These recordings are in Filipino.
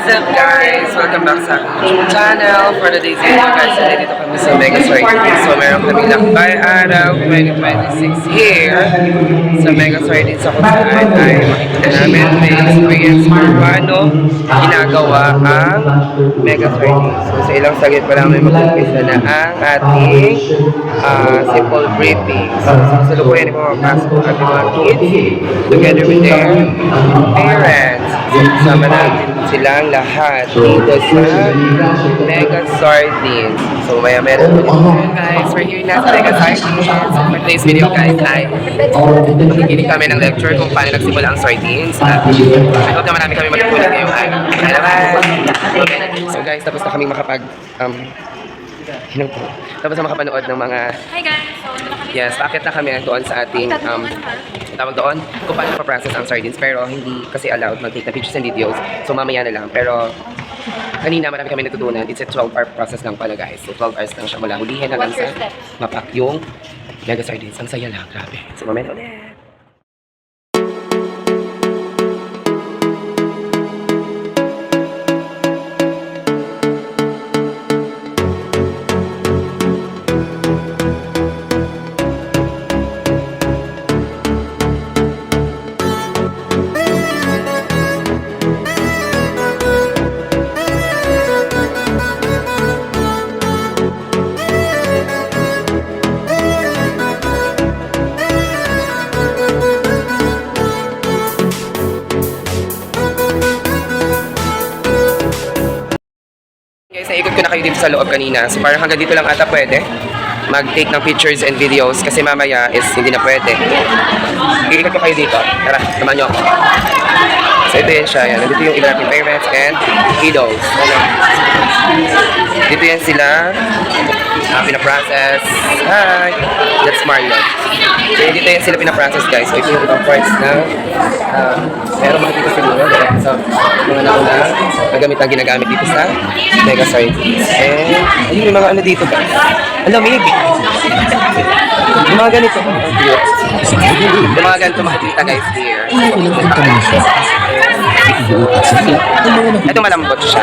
What's up guys? Welcome back sa YouTube channel. For today's video guys, dito kami sa Mega Sardines. So meron kami lakbay araw 2026 here sa Mega Sardines sa kung saan ay makikita namin may experience kung paano ginagawa ang Mega Sardines. So sa ilang saglit pa lang may mag-umpisa na ang ating simple briefing. So sasalukuyan yung mga pasok ang ating mga kids together with their parents. So kasama natin silang lahat dito sa Mega Sardines. So maya meron po guys, we're here na sa Mega Sardines. So for today's video guys ay makikinig kami ng lecture kung paano nagsimula ang sardines. At I hope na marami kami matutunan ngayong araw. So guys, tapos na kami makapag tapos na makapanood ng mga Hi guys! So, yes, paakit na kami doon sa ating tawag doon kung paano pa-process ang sardines, pero hindi kasi allowed mag-take na pictures and videos, so mamaya na lang. Pero kanina marami kami natutunan. It's a 12-hour process lang pala guys, so 12 hours lang siya mula hulihin hanggang sa mapak yung Mega Sardines. Ang saya lang, grabe. So mamaya na ulit. Guys, naikot ko na kayo dito sa loob kanina. So parang hanggang dito lang ata pwede mag-take ng pictures and videos kasi mamaya is hindi na pwede. Iikot ko kayo dito. Tara, samahan nyo ako. So ito yan siya. Yan. Nandito yung iba nating parents and kiddos. Ano? Dito yan sila. Pinaprocess. Hi! That's Marlon. So dito yan sila pinaprocess guys. So ito yung ibang parts na meron makikita siguro sa mga nauna na gamit ang ginagamit dito sa Mega Sardines. And ayun yung mga ano dito guys. Ang lamig! Yung mga ganito. Yung mga ganito makikita guys here. Ito malambot siya.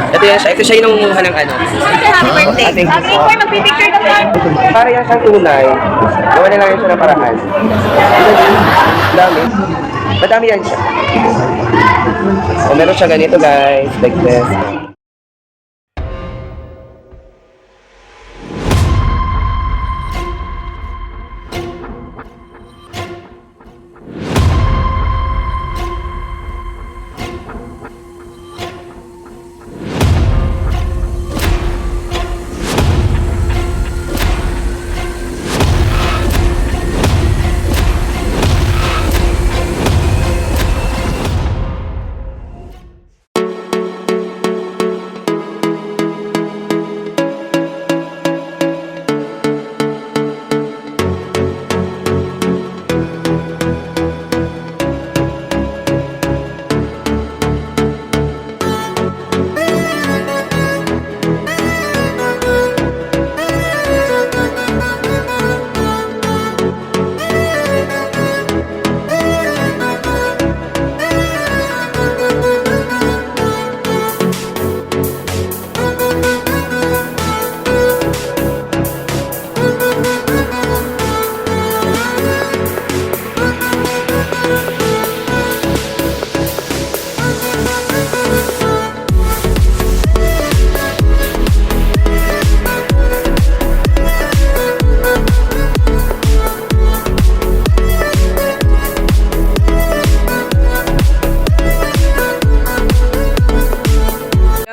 Ito yan siya. Ito siya yung nangunguha ng ano. Happy birthday! Happy boy, magpipicture ka ba? Para yan siyang tunay. Gawa na lang yan siya ng paraan. Dami. Madami yan siya. So, meron siya ganito guys. Like this.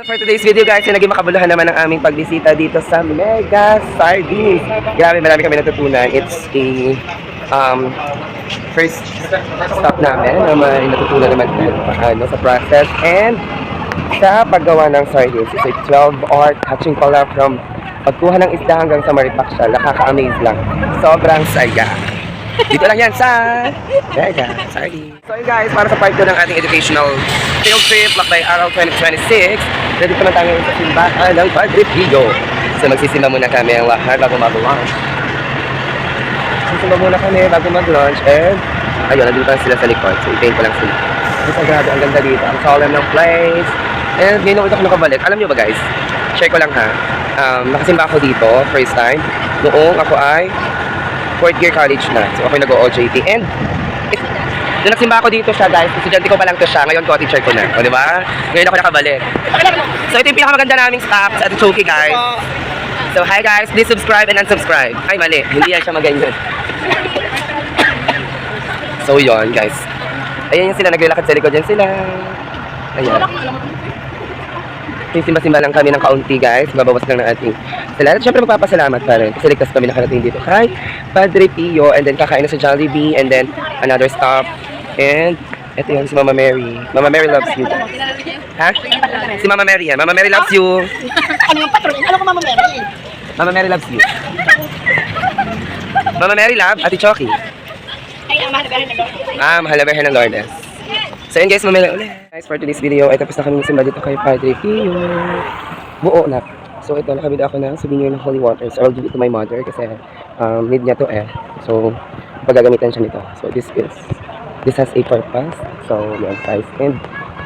For today's video guys, naging makabuluhan naman ang aming pagbisita dito sa Mega Sardines. Grabe, marami kami natutunan. It's a first stop namin na may natutunan naman sa process and sa paggawa ng sardines. It's a 12-hour catching pala from pagkuha ng isda hanggang sa maripak siya. Nakaka-amaze lang. Sobrang saya. Dito lang yan sa Mega Sardines. So yun guys, para sa part 2 ng ating educational field trip, Lakbay Araw 2026, ready naman tayo sa simbahan ng Padre Pio. So magsisimba muna kami ang lahat bago mag-lunch. Magsisimba muna kami bago mag-lunch and Ayun, nandito lang sila sa likod. So, i-paint ko lang sila. Mas grabe, ang ganda dito. Ang solemn ng place. And ngayon ako nakabalik. Alam niyo ba guys, share ko lang ha. Nakasimba ako dito, first time. Noong ako ay 4th year college na. So ako nag-OJT. And nung nagsimba ako dito siya guys, estudyante ko pa lang to siya. Ngayon ko teacher ko na. O diba? Ngayon ako nakabalik. So ito yung pinakamaganda naming staff sa Ate Choki guys. So hi guys, please subscribe and unsubscribe. Ay mali, hindi yan siya maganyan. So yun guys. Ayan yung sila, naglalakad sa likod yan sila. Ayan. Simba-simba lang kami ng kaunti guys. Babawas lang ng ating sila. At syempre magpapasalamat pa rin. Kasi ligtas kami nakarating dito kay Padre Pio. And then kakain na sa Jollibee. And then another stop. And ito yun si Mama Mary. Mama Mary loves you. Ha? Si Mama Mary yan. Mama Mary loves you. Ano yung patron? Ano ko Mama Mary? Mama Mary loves you. Mama Mary love Ate Choki. Ay, ang mahal ba rin Mahal na Birhen ng Lourdes. So yun guys, mamaya ulit. Guys, for today's video, ay tapos na kami simba dito kay Padre Pio. Buo na. So ito, nakabida ako ng souvenir ng holy water. So I'll give it to my mother kasi need niya to So, paggagamitan siya nito. So this has a purpose. So yan guys. And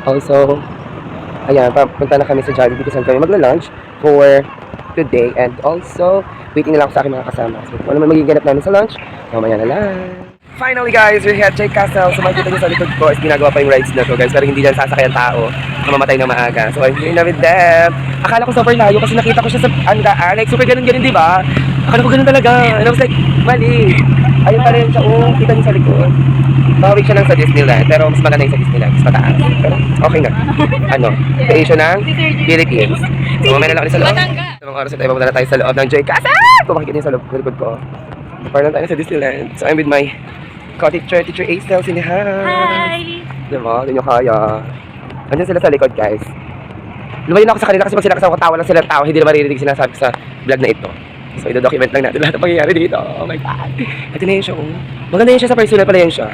also, ayan, punta na kami sa Jollibee kasi kami magla-lunch for today. And also, waiting na lang ako sa aking mga kasama. So kung ano man magiging ganap namin sa lunch, mamaya na lang. Finally guys, we're here at Jake Castle. So makikita nyo sa likod ko is ginagawa pa yung rides na to guys. Pero hindi dyan sasakay ang tao na mamatay na maaga. So I'm here na with them. Akala ko super layo kasi nakita ko siya sa andaan. Like super ganun di ba? Akala ko ganun talaga. And I was like, mali. Ayun pala yun siya. Oh, kita nyo sa likod. Bawig siya lang sa Disneyland. Pero mas maganda yung sa Disneyland. Mas mataas. Pero okay na. Creation ng Philippines. So mamaya na lang ulit sa loob. Sa mga oras na tayo, pumunta na tayo sa loob ng Jake Castle. Kung makikita nyo sa likod ko. Parang tayo sa Disneyland. So I'm with my co-teacher, Teacher Acel, sini hi! Hi! Diba? Hindi nyo kaya. Andiyan sila sa likod, guys. Lumayo na ako sa kanila kasi pag sila kasama ko, tawa lang sila tawa, hindi na maririnig sinasabi ko sa vlog na ito. So, ito-document lang natin lahat ng pangyayari dito. Oh my God. Ito na yun siya, oh. Maganda yun siya sa personal pala yun siya.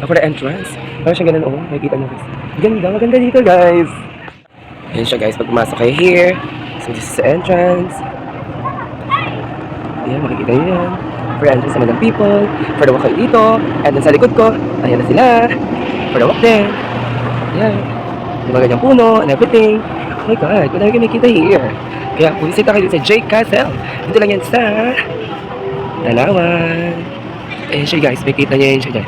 For the entrance. Parang siya ganun, oh. Nakikita nyo, guys. Maganda dito, guys. Yan siya, guys. Pag pumasok kayo here. So, this is the entrance. Ayan, makikita nyo yan. For the entrance naman ng people. For the walk kayo dito. And then sa likod ko, ayan na sila. For the walk din. Ayan. Yung mga ganyang puno and everything. Oh my God, kung dami kayo makikita here. Kaya pumisita kayo sa Jake Castle. Dito lang yan sa Tanawan. Ayan siya guys, makikita niya yan siya dyan.